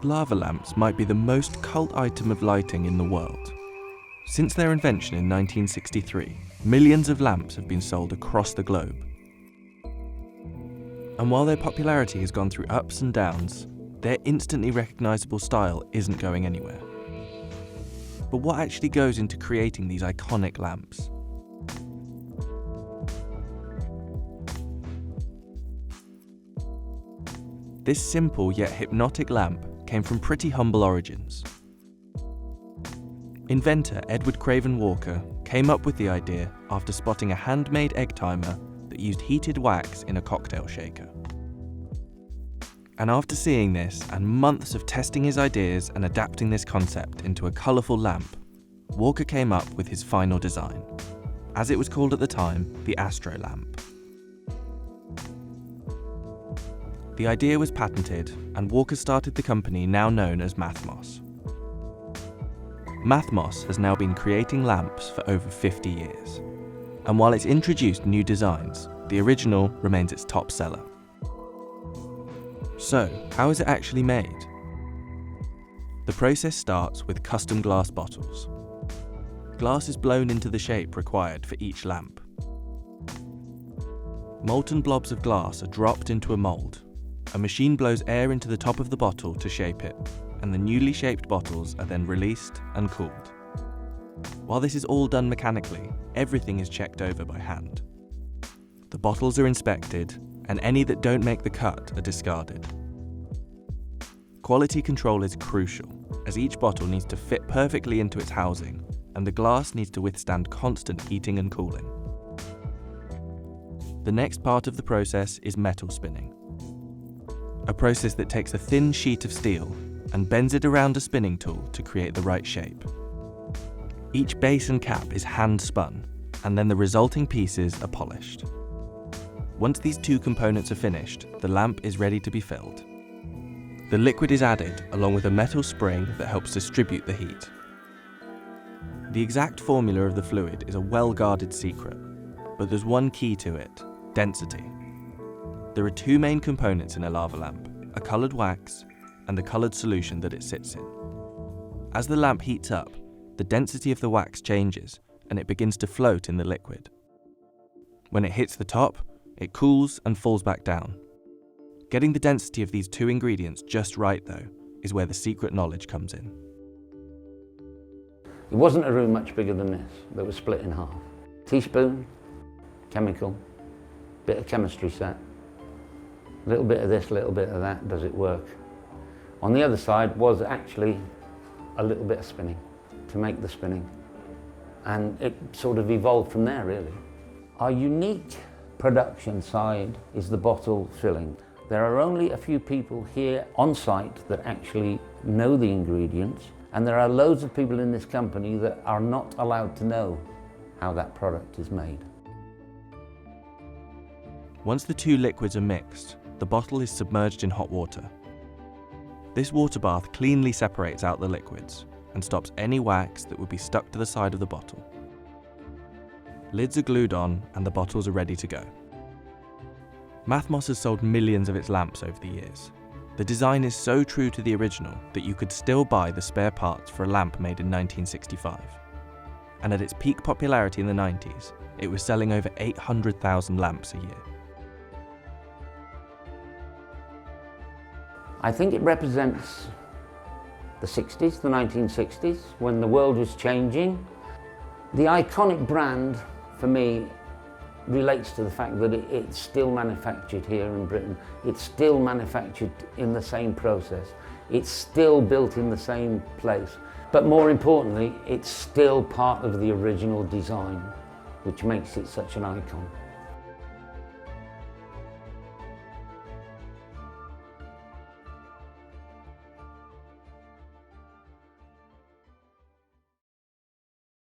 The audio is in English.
lava lamps might be the most cult item of lighting in the world. Since their invention in 1963, millions of lamps have been sold across the globe. And while their popularity has gone through ups and downs, their instantly recognizable style isn't going anywhere. But what actually goes into creating these iconic lamps? This simple yet hypnotic lamp came from pretty humble origins. Inventor Edward Craven Walker came up with the idea after spotting a handmade egg timer that used heated wax in a cocktail shaker. And after seeing this and months of testing his ideas and adapting this concept into a colourful lamp, Walker came up with his final design, as it was called at the time, the Astro lamp. The idea was patented, and Walker started the company now known as Mathmos. Mathmos has now been creating lamps for over 50 years, and while it's introduced new designs, the original remains its top seller. So, how is it actually made? The process starts with custom glass bottles. Glass is blown into the shape required for each lamp. Molten blobs of glass are dropped into a mould. A machine blows air into the top of the bottle to shape it, and the newly shaped bottles are then released and cooled. While this is all done mechanically, everything is checked over by hand. The bottles are inspected, and any that don't make the cut are discarded. Quality control is crucial, as each bottle needs to fit perfectly into its housing, and the glass needs to withstand constant heating and cooling. The next part of the process is metal spinning, a process that takes a thin sheet of steel and bends it around a spinning tool to create the right shape. Each base and cap is hand spun, and then the resulting pieces are polished. Once these two components are finished, the lamp is ready to be filled. The liquid is added along with a metal spring that helps distribute the heat. The exact formula of the fluid is a well-guarded secret, but there's one key to it: density. There are two main components in a lava lamp, a coloured wax and the coloured solution that it sits in. As the lamp heats up, the density of the wax changes and it begins to float in the liquid. When it hits the top, it cools and falls back down. Getting the density of these two ingredients just right, though, is where the secret knowledge comes in. It wasn't a room much bigger than this that was split in half. Teaspoon, chemical, bit of chemistry set. A little bit of this, a little bit of that, does it work? On the other side was actually a little bit of spinning to make the spinning. And it sort of evolved from there, really. Our unique production side is the bottle filling. There are only a few people here on site that actually know the ingredients, and there are loads of people in this company that are not allowed to know how that product is made. Once the two liquids are mixed, the bottle is submerged in hot water. This water bath cleanly separates out the liquids and stops any wax that would be stuck to the side of the bottle. Lids are glued on and the bottles are ready to go. Mathmos has sold millions of its lamps over the years. The design is so true to the original that you could still buy the spare parts for a lamp made in 1965. And at its peak popularity in the 90s, it was selling over 800,000 lamps a year. I think it represents the 60s, the 1960s, when the world was changing. The iconic brand, for me, relates to the fact that it's still manufactured here in Britain. It's still manufactured in the same process. It's still built in the same place. But more importantly, it's still part of the original design, which makes it such an icon.